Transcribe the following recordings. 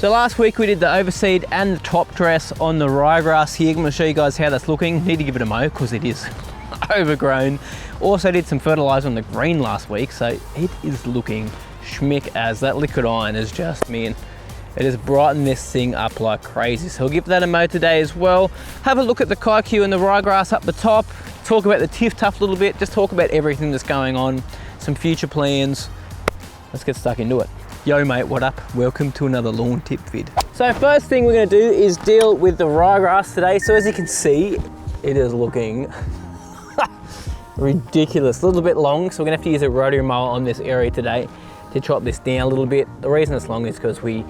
So last week we did the overseed and the top dress on the ryegrass here. I'm going to show you guys how that's looking. Need to give it a mow because it is overgrown. Also did some fertilizer on the green last week, so it is looking schmick as that liquid iron is just, man, it has brightened this thing up like crazy. So we'll give that a mow today as well. Have a look at the Kikuyu and the ryegrass up the top. Talk about the tiff tuff a little bit. Just talk about everything that's going on. Some future plans. Let's get stuck into it. Yo mate, what up? Welcome to another lawn tip vid. So first thing we're gonna do is deal with the ryegrass today. So as you can see, it is looking ridiculous. A little bit long, so we're gonna have to use a rotary mower on this area today to chop this down a little bit. The reason it's long is because we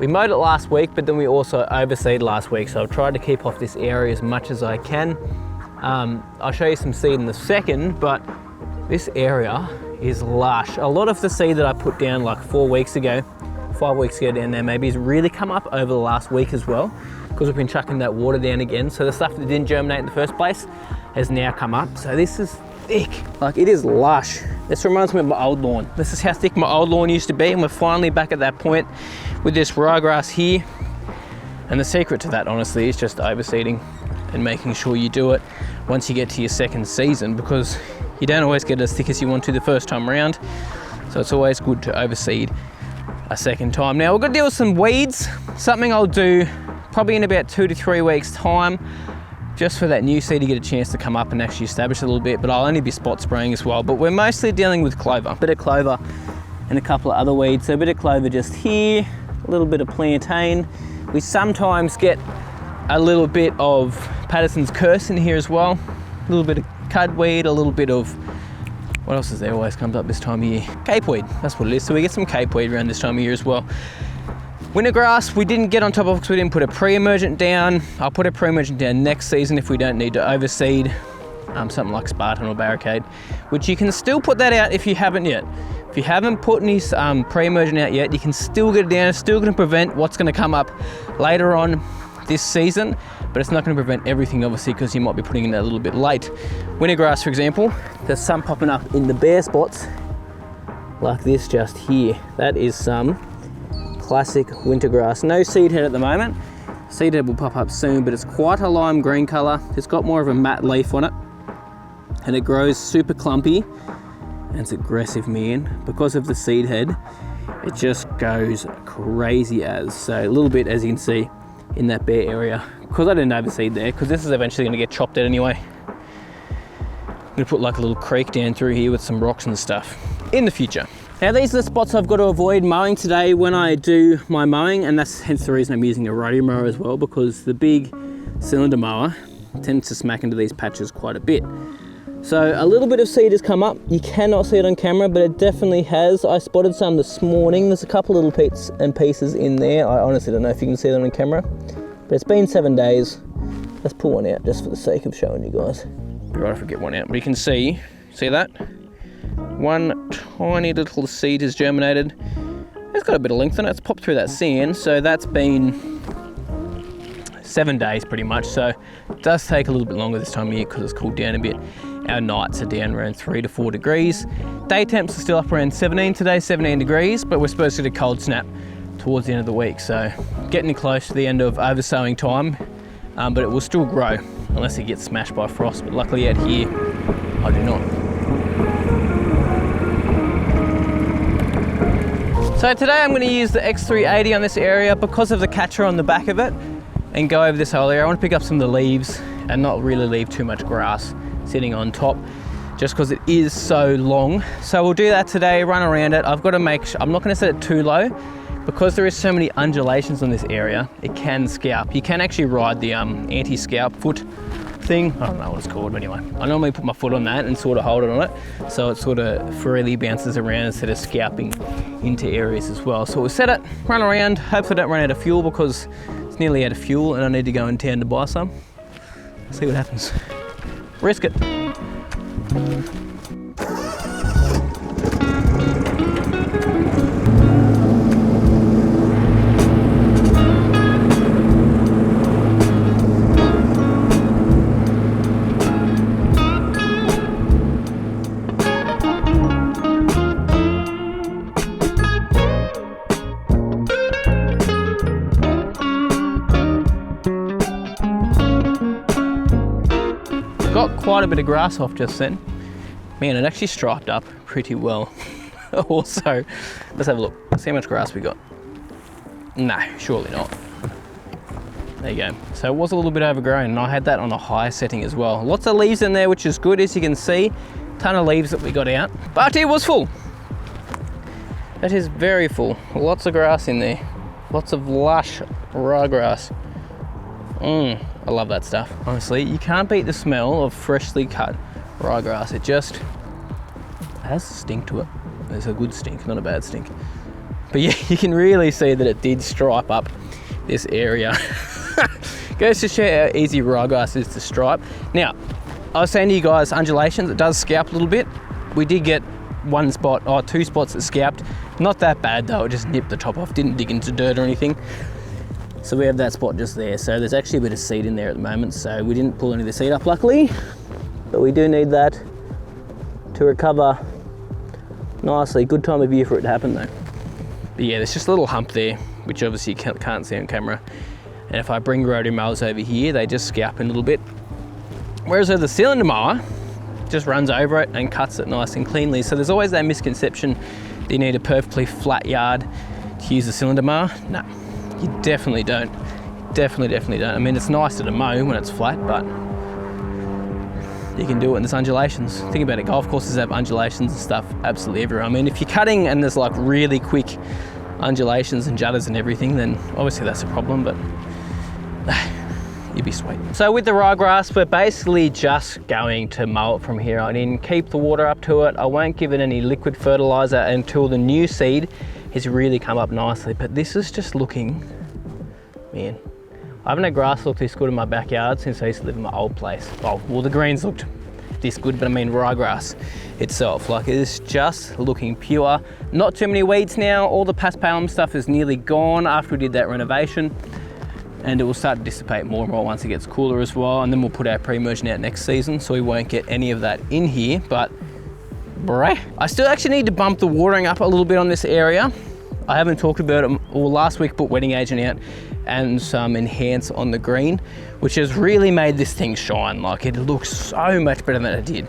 mowed it last week, but then we also overseed last week. So I've tried to keep off this area as much as I can. I'll show you some seed in a second, but this area is lush. A lot of the seed that I put down like 5 weeks ago down there maybe has really come up over the last week as well, because we've been chucking that water down again. So the stuff that didn't germinate in the first place has now come up. So this is thick, like it is lush. This reminds me of my old lawn. This is how thick my old lawn used to be, and we're finally back at that point with this ryegrass here. And the secret to that, honestly, is just overseeding and making sure you do it once you get to your second season, because you don't always get as thick as you want to the first time around. So it's always good to overseed a second time. Now we're gonna deal with some weeds, something I'll do probably in about 2 to 3 weeks time, just for that new seed to get a chance to come up and actually establish a little bit, but I'll only be spot spraying as well. But we're mostly dealing with clover, a bit of clover and a couple of other weeds. So a bit of clover just here, a little bit of plantain. We sometimes get a little bit of Patterson's curse in here as well, a little bit of cudweed, a little bit of, what else is there always comes up this time of year? Capeweed, that's what it is. So we get some capeweed around this time of year as well. Winter grass, we didn't get on top of because we didn't put a pre-emergent down. I'll put a pre-emergent down next season if we don't need to overseed, something like Spartan or Barricade, which you can still put that out if you haven't yet. If you haven't put any pre-emergent out yet, you can still get it down. It's still going to prevent what's going to come up later on this season, but it's not going to prevent everything, obviously, because you might be putting in that a little bit late. Winter grass, for example, there's some popping up in the bare spots like this just here. That is some classic winter grass. No seed head at the moment. Seed head will pop up soon, but it's quite a lime green color. It's got more of a matte leaf on it, and it grows super clumpy, and it's aggressive, man. Because of the seed head, it just goes crazy as. So a little bit, as you can see, in that bare area, because I didn't overseed there, because this is eventually going to get chopped out anyway. I'm going to put like a little creek down through here with some rocks and stuff in the future. Now these are the spots I've got to avoid mowing today when I do my mowing, and that's hence the reason I'm using a rotary mower as well, because the big cylinder mower tends to smack into these patches quite a bit. So a little bit of seed has come up. You cannot see it on camera, but it definitely has. I spotted some this morning. There's a couple little bits and pieces in there. I honestly don't know if you can see them on camera, but it's been 7 days. Let's pull one out just for the sake of showing you guys. Be right if we get one out, but you can see that? One tiny little seed has germinated. It's got a bit of length on it. It's popped through that sand, so that's been 7 days pretty much. So it does take a little bit longer this time of year because it's cooled down a bit. Our nights are down around 3 to 4 degrees. Day temps are still up around 17 today, 17 degrees, but we're supposed to get a cold snap towards the end of the week. So getting close to the end of oversowing time, but it will still grow unless it gets smashed by frost. But luckily out here, I do not. So today I'm going to use the X380 on this area because of the catcher on the back of it, and go over this whole area. I want to pick up some of the leaves and not really leave too much grass sitting on top, just because it is so long. So we'll do that today, run around it. I've got to make sure, I'm not going to set it too low, because there is so many undulations on this area, it can scalp. You can actually ride the anti-scalp foot thing. I don't know what it's called, but anyway. I normally put my foot on that and sort of hold it on it, so it sort of freely bounces around instead of scalping into areas as well. So we'll set it, run around, hopefully I don't run out of fuel, because it's nearly out of fuel and I need to go in town to buy some. See what happens. Risk it. quite a bit of grass off just then. Man, it actually striped up pretty well. Also, let's have a look. See how much grass we got. No, surely not. There you go. So it was a little bit overgrown, and I had that on a high setting as well. Lots of leaves in there, which is good, as you can see. Ton of leaves that we got out, but it was full. It is very full. Lots of grass in there. Lots of lush ryegrass. I love that stuff. Honestly, you can't beat the smell of freshly cut ryegrass. It just has a stink to it. It's a good stink, not a bad stink. But yeah, you can really see that it did stripe up this area. Goes to show how easy ryegrass is to stripe. Now, I was saying to you guys, undulations, it does scalp a little bit. We did get one spot, or 2 spots that scalped. Not that bad though, it just nipped the top off, didn't dig into dirt or anything. So we have that spot just there. So there's actually a bit of seed in there at the moment, so we didn't pull any of the seed up luckily, but we do need that to recover nicely. Good time of year for it to happen though. But yeah, there's just a little hump there, which obviously you can't see on camera. And if I bring rotary mowers over here, they just scalp in a little bit. Whereas with the cylinder mower, just runs over it and cuts it nice and cleanly. So there's always that misconception that you need a perfectly flat yard to use a cylinder mower. No, you definitely don't. Definitely don't. I mean, it's nicer to mow when it's flat, but you can do it in there's undulations. Think about it, golf courses have undulations and stuff absolutely everywhere. I mean, if you're cutting and there's like really quick undulations and jutters and everything, then obviously that's a problem, but you'd be sweet. So with the ryegrass, we're basically just going to mow it from here on in, keep the water up to it. I won't give it any liquid fertilizer until the new seed has really come up nicely. But this is just looking, man, I haven't had grass look this good in my backyard since I used to live in my old place. Well, the greens looked this good, but I mean ryegrass itself, like it is just looking pure. Not too many weeds now. All the paspalum stuff is nearly gone after we did that renovation, and it will start to dissipate more and more once it gets cooler as well. And then we'll put our pre-emergent out next season, so we won't get any of that in here. But bruh, I still actually need to bump the watering up a little bit on this area. I haven't talked about it, well, last week put wetting agent out and some enhance on the green, which has really made this thing shine. Like, it looks so much better than it did.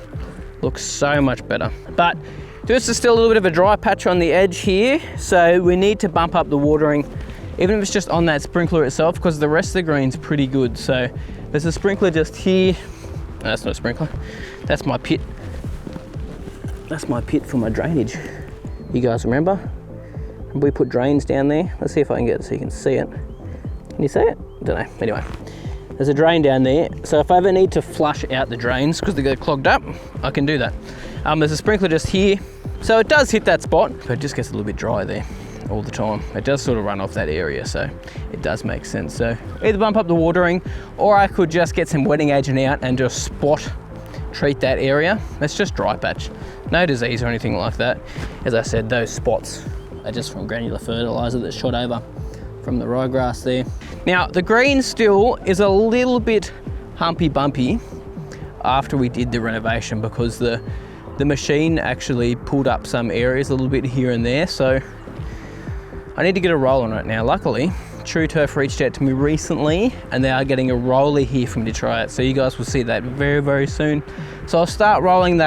Looks so much better. But this is still a little bit of a dry patch on the edge here, so we need to bump up the watering, even if it's just on that sprinkler itself, because the rest of the green's pretty good. So there's a sprinkler just here. No, that's not a sprinkler. That's my pit. That's my pit for my drainage. You guys remember? We put drains down there. Let's see if I can get it so you can see it. Can you see it? I don't know. Anyway, there's a drain down there. So if I ever need to flush out the drains because they get clogged up, I can do that. There's a sprinkler just here. So it does hit that spot, but it just gets a little bit dry there all the time. It does sort of run off that area, so it does make sense. So either bump up the watering, or I could just get some wetting agent out and just spot treat that area. It's just dry patch. No disease or anything like that. As I said, those spots are just from granular fertilizer that's shot over from the ryegrass there. Now, the green still is a little bit humpy bumpy after we did the renovation, because the machine actually pulled up some areas a little bit here and there. So I need to get a roll on it now. Luckily, True Turf reached out to me recently, and they are getting a roller here for me to try it. So you guys will see that very, very soon. So I'll start rolling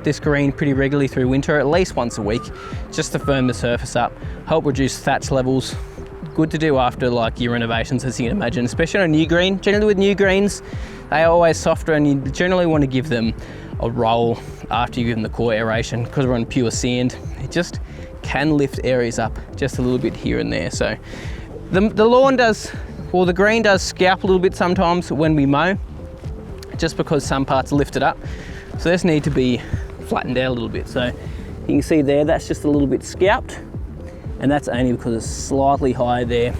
this green pretty regularly through winter, at least once a week, just to firm the surface up, help reduce thatch levels. Good to do after like your renovations, as you can imagine, especially on a new green. Generally with new greens, they are always softer, and you generally want to give them a roll after you give them the core aeration, because we're on pure sand. It just can lift areas up just a little bit here and there. So the lawn does, well, the green does scalp a little bit sometimes when we mow, just because some parts are lifted up. So this need to be flattened out a little bit. So you can see there, that's just a little bit scalped, and that's only because it's slightly high there,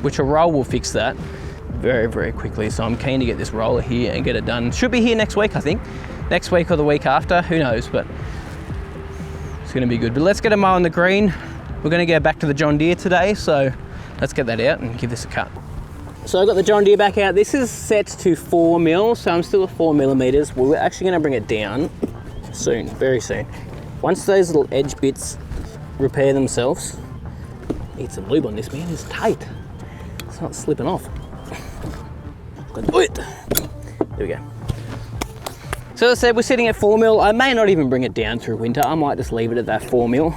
which a roll will fix that very, very quickly. So I'm keen to get this roller here and get it done. Should be here next week, I think. Next week or the week after, who knows, but it's gonna be good. But let's get a mow on the green. We're gonna go back to the John Deere today, so let's get that out and give this a cut. So I've got the John Deere back out. This is set to 4 mil, so I'm still at 4 millimeters. Well, we're actually gonna bring it down soon, very soon. Once those little edge bits repair themselves, need some lube on this, man, it's tight. It's not slipping off. There we go. So as I said, we're sitting at 4 mil. I may not even bring it down through winter. I might just leave it at that 4 mil,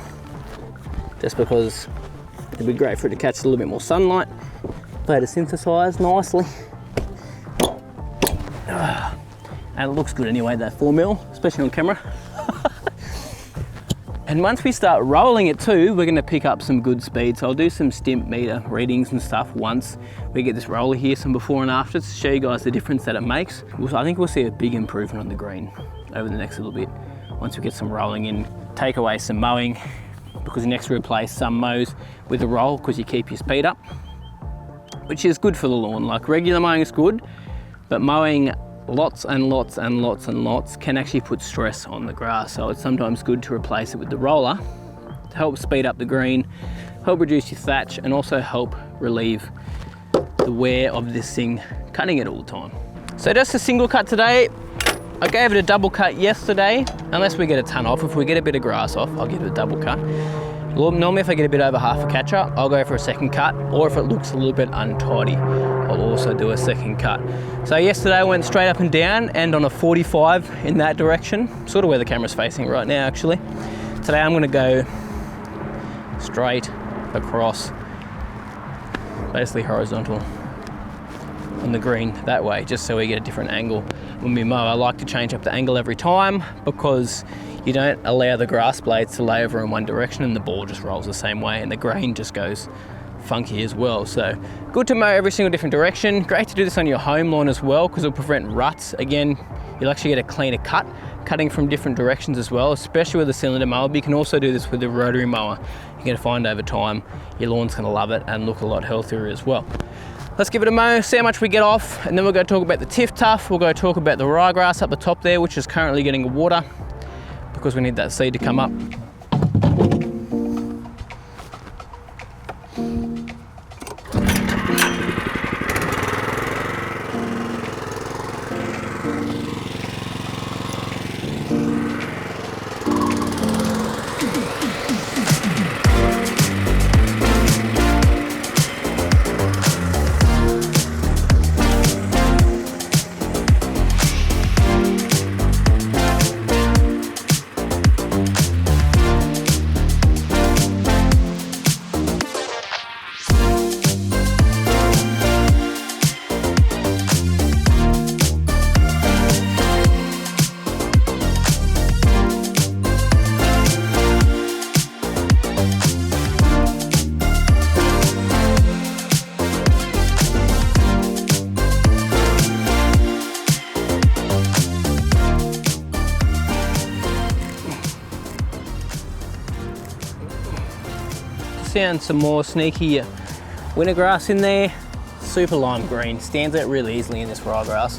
just because it'd be great for it to catch a little bit more sunlight, photosynthesize nicely. And it looks good anyway, that 4 mil, especially on camera. And once we start rolling it too, we're gonna pick up some good speed. So I'll do some stimp meter readings and stuff once we get this roller here, some before and after, to show you guys the difference that it makes. I think we'll see a big improvement on the green over the next little bit. Once we get some rolling in, take away some mowing, because you next replace some mows with a roll because you keep your speed up, which is good for the lawn. Like regular mowing is good, but mowing lots and lots and lots and lots can actually put stress on the grass. So it's sometimes good to replace it with the roller to help speed up the green, help reduce your thatch, and also help relieve the wear of this thing cutting it all the time. So just a single cut today. I gave it a double cut yesterday, unless we get a ton off. If we get a bit of grass off, I'll give it a double cut. Normally if I get a bit over half a catcher, I'll go for a second cut, or if it looks a little bit untidy, I'll also do a second cut. So yesterday I went straight up and down and on a 45 in that direction, sort of where the camera's facing right now actually. Today I'm gonna go straight across, basically horizontal on the green that way, just so we get a different angle when we mow. I like to change up the angle every time because you don't allow the grass blades to lay over in one direction and the ball just rolls the same way and the grain just goes funky as well. So good to mow every single different direction. Great to do this on your home lawn as well because it'll prevent ruts. Again, you'll actually get a cleaner cut, cutting from different directions as well, especially with a cylinder mower. But you can also do this with a rotary mower. You're going to find over time your lawn's going to love it and look a lot healthier as well. Let's give it a mow, see how much we get off, and then we'll go talk about the tiff tuff. We'll go talk about the ryegrass up the top there, which is currently getting water because we need that seed to come up. Found some more sneaky winter grass in there. Super lime green, stands out really easily in this ryegrass.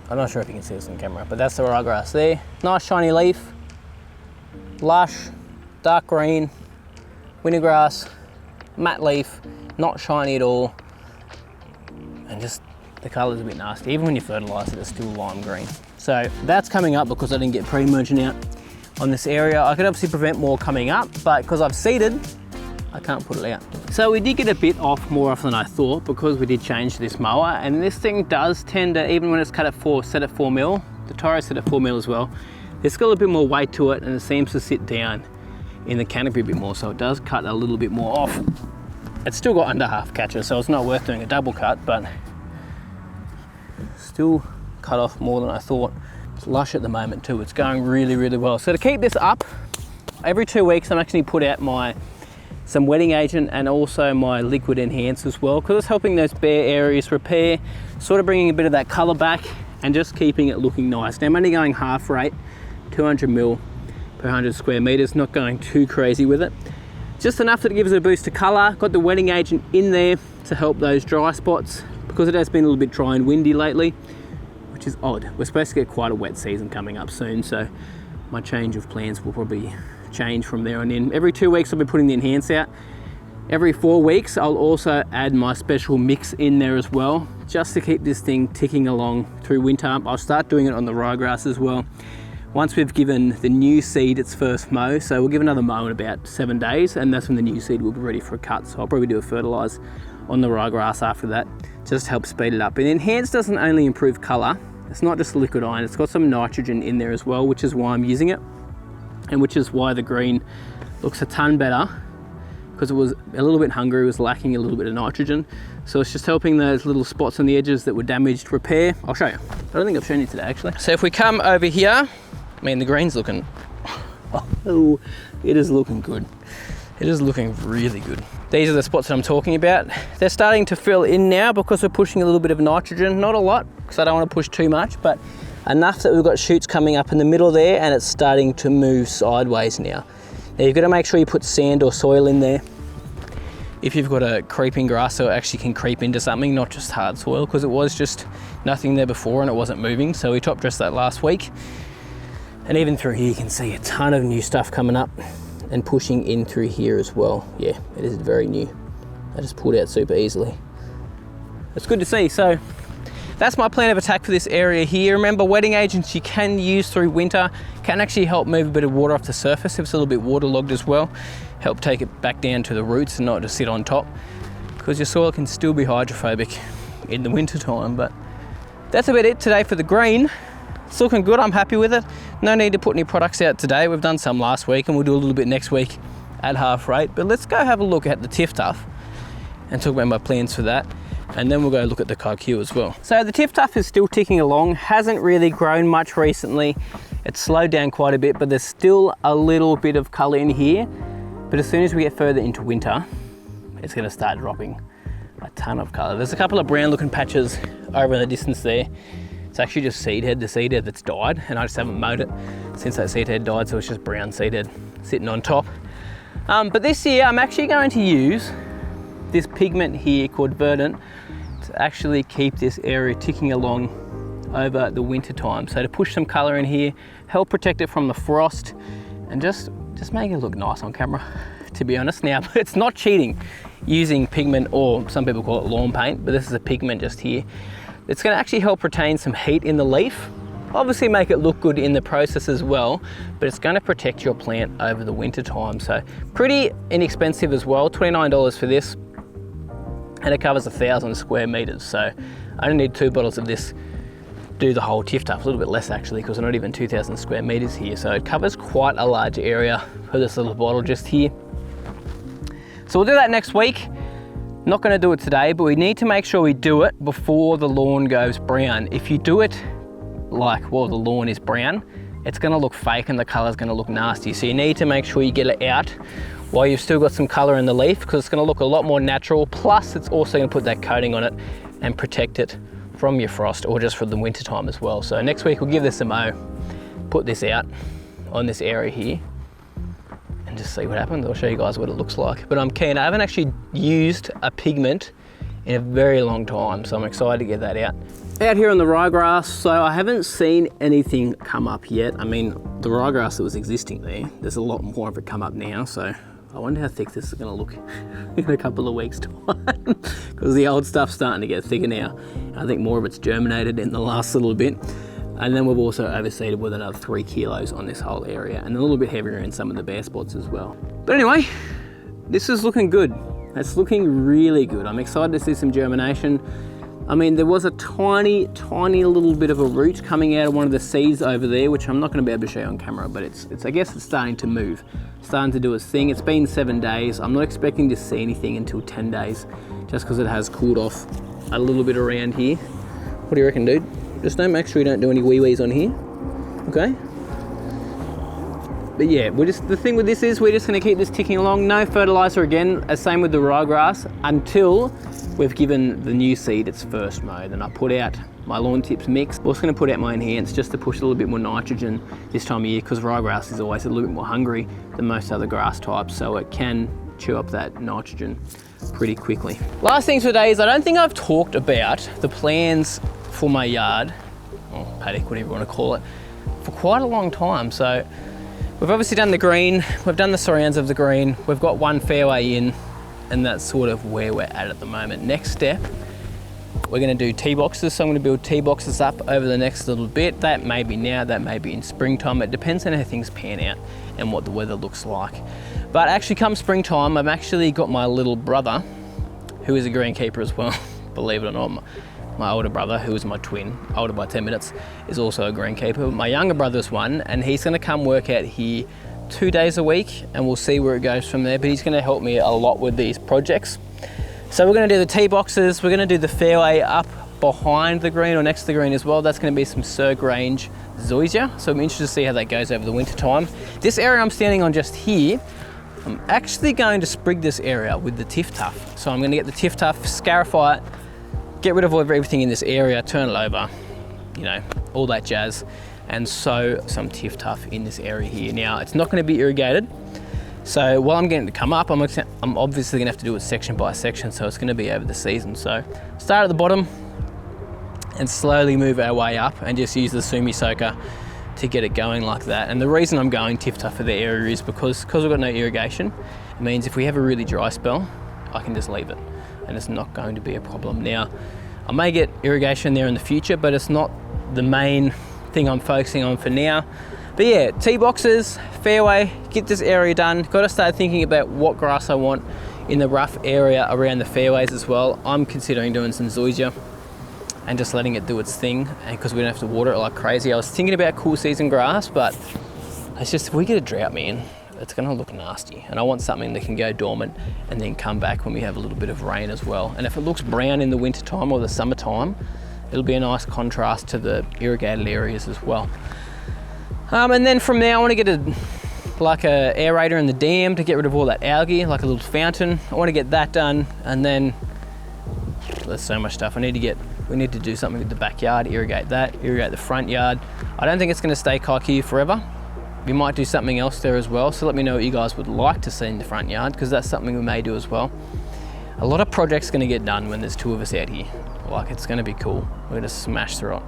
I'm not sure if you can see this on camera, but that's the ryegrass there. Nice shiny leaf, lush, dark green, winter grass, matte leaf, not shiny at all, and just the colour's a bit nasty. Even when you fertilise it, it's still lime green. So that's coming up because I didn't get pre-emergent out on this area. I could obviously prevent more coming up, but because I've seeded, I can't put it out. So we did get a bit off more often than I thought because we did change this mower, and this thing does tend to, even when it's cut at set at 4 mil, the Tyro's set at 4 mil as well, there's got a bit more weight to it and it seems to sit down in the canopy a bit more, so it does cut a little bit more off. It's still got under half catcher, so it's not worth doing a double cut, but still cut off more than I thought. It's lush at the moment too. It's going really, really well. So to keep this up, every 2 weeks I'm actually put out some wetting agent and also my liquid enhance as well, because it's helping those bare areas repair, sort of bringing a bit of that color back and just keeping it looking nice. Now I'm only going half rate, 200 mil per 100 square meters, not going too crazy with it. Just enough that it gives it a boost of color. Got the wetting agent in there to help those dry spots because it has been a little bit dry and windy lately, which is odd. We're supposed to get quite a wet season coming up soon, so my change of plans will probably change from there on in. Every 2 weeks I'll be putting the enhance out. Every 4 weeks I'll also add my special mix in there as well, just to keep this thing ticking along through winter. I'll start doing it on the ryegrass as well once we've given the new seed its first mow. So we'll give another mow in about 7 days, and that's when the new seed will be ready for a cut. So I'll probably do a fertilise on the ryegrass after that, just to help speed it up. And enhance doesn't only improve colour, It's not just liquid iron, it's got some nitrogen in there as well, which is why I'm using it, and which is why the green looks a ton better, because it was a little bit hungry, it was lacking a little bit of nitrogen. So it's just helping those little spots on the edges that were damaged repair. I'll show you. I don't think I've shown you today actually. So if we come over here, I mean the green's looking, oh, it is looking good. It is looking really good. These are the spots that I'm talking about. They're starting to fill in now because we're pushing a little bit of nitrogen. Not a lot, because I don't want to push too much, but enough that we've got shoots coming up in the middle there, and it's starting to move sideways now. Now you've got to make sure you put sand or soil in there. If you've got a creeping grass, so it actually can creep into something, not just hard soil, because it was just nothing there before and it wasn't moving. So we top dressed that last week. And even through here, you can see a ton of new stuff coming up and pushing in through here as well. Yeah, it is very new. I just pulled out super easily. It's good to see. So that's my plan of attack for this area here. Remember, wetting agents you can use through winter can actually help move a bit of water off the surface if it's a little bit waterlogged as well. Help take it back down to the roots and not just sit on top, because your soil can still be hydrophobic in the winter time. But that's about it today for the green. It's looking good, I'm happy with it. No need to put any products out today. We've done some last week and we'll do a little bit next week at half rate. But let's go have a look at the Tiff Tuff and talk about my plans for that. And then we'll go look at the Kikuyu as well. So the Tiff Tuff is still ticking along, hasn't really grown much recently. It's slowed down quite a bit, but there's still a little bit of color in here. But as soon as we get further into winter, it's gonna start dropping a ton of color. There's a couple of brown looking patches over in the distance there. It's actually just seed head, the seed head that's died, and I just haven't mowed it since that seed head died, so it's just brown seed head sitting on top. But this year I'm actually going to use this pigment here called Verdant to actually keep this area ticking along over the winter time. So to push some color in here, help protect it from the frost, and just make it look nice on camera, to be honest. Now, it's not cheating using pigment, or some people call it lawn paint, but this is a pigment just here. It's going to actually help retain some heat in the leaf, obviously make it look good in the process as well, but it's going to protect your plant over the winter time. So pretty inexpensive as well, $29 for this, and it covers 1,000 square meters. So I only need 2 bottles of this, do the whole Tiff Tuff, a little bit less actually, because we're not even 2,000 square meters here. So it covers quite a large area for this little bottle just here. So we'll do that next week. Not going to do it today, but we need to make sure we do it before the lawn goes brown. If you do it like while the lawn is brown, it's going to look fake and the color is going to look nasty. So you need to make sure you get it out while you've still got some color in the leaf, because it's going to look a lot more natural. Plus it's also going to put that coating on it and protect it from your frost, or just for the winter time as well. So next week we'll give this a mow, put this out on this area here, and just see what happens. I'll show you guys what it looks like. But I'm keen. I haven't actually used a pigment in a very long time, so I'm excited to get that out. Out here on the ryegrass, so I haven't seen anything come up yet. I mean, the ryegrass that was existing there's a lot more of it come up now, so I wonder how thick this is going to look in a couple of weeks' time, because the old stuff's starting to get thicker now. I think more of it's germinated in the last little bit. And then we've also overseeded with another 3 kilos on this whole area, and a little bit heavier in some of the bare spots as well. But anyway, this is looking good. It's looking really good. I'm excited to see some germination. I mean, there was a tiny little bit of a root coming out of one of the seeds over there, which I'm not going to be able to show you on camera, but it's I guess it's starting to move, starting to do its thing. It's been 7 days. I'm not expecting to see anything until 10 days, just because it has cooled off a little bit around here. What do you reckon, dude? Just make sure you don't do any wee-wees on here, okay? But yeah, the thing with this is we're just gonna keep this ticking along. No fertilizer again, as same with the ryegrass, until we've given the new seed its first mow. Then I put out my lawn tips mix. I'm also gonna put out my enhance just to push a little bit more nitrogen this time of year, because ryegrass is always a little bit more hungry than most other grass types, so it can chew up that nitrogen pretty quickly. Last thing today is I don't think I've talked about the plans for my yard, or paddock, whatever you want to call it, for quite a long time. So we've obviously done the green, we've done the surrounds of the green, we've got 1 fairway in, and that's sort of where we're at the moment. Next step, we're going to do tee boxes. So I'm going to build tee boxes up over the next little bit. That may be now, that may be in springtime. It depends on how things pan out and what the weather looks like. But actually come springtime, I've actually got my little brother, who is a greenkeeper as well, believe it or not. my older brother, who is my twin, older by 10 minutes, is also a greenkeeper. My younger brother's one, and he's gonna come work out here 2 days a week, and we'll see where it goes from there, but he's gonna help me a lot with these projects. So we're gonna do the tee boxes, we're gonna do the fairway up behind the green or next to the green as well. That's gonna be some Cirque range zoysia, so I'm interested to see how that goes over the winter time. This area I'm standing on just here, I'm actually going to sprig this area with the Tiff Tuff. So I'm gonna get the Tiff Tuff, scarify it, get rid of everything in this area, turn it over, you know, all that jazz, and sow some Tiff Tuff in this area here. Now, it's not gonna be irrigated, so while I'm getting it to come up, I'm obviously gonna have to do it section by section, so it's gonna be over the season. So start at the bottom and slowly move our way up and just use the Sumi Soaker to get it going like that. And the reason I'm going Tiff Tuff for the area is because we've got no irrigation. It means if we have a really dry spell, I can just leave it and it's not going to be a problem. Now, I may get irrigation there in the future, but it's not the main thing I'm focusing on for now. But yeah, tee boxes, fairway, get this area done. Got to start thinking about what grass I want in the rough area around the fairways as well. I'm considering doing some zoysia and just letting it do its thing, because we don't have to water it like crazy. I was thinking about cool season grass, but it's just, if we get a drought, man, it's gonna look nasty. And I want something that can go dormant and then come back when we have a little bit of rain as well. And if it looks brown in the winter time or the summertime, it'll be a nice contrast to the irrigated areas as well. And then from there, I wanna get like a aerator in the dam to get rid of all that algae, like a little fountain. I wanna get that done, and then there's so much stuff. We need to do something with the backyard, irrigate that, irrigate the front yard. I don't think it's gonna stay Kikuyu forever. We might do something else there as well, so let me know what you guys would like to see in the front yard, because that's something we may do as well. A lot of projects gonna get done when there's 2 of us out here. Like, it's gonna be cool. We're gonna smash through it.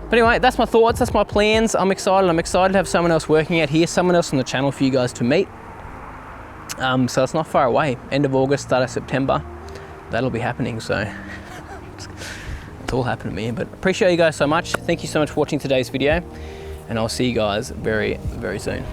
But anyway, that's my thoughts, that's my plans. I'm excited to have someone else working out here, someone else on the channel for you guys to meet. So it's not far away. End of August, start of September, that'll be happening, so. It's all happened to me, but appreciate you guys so much. Thank you so much for watching today's video, and I'll see you guys very, very soon.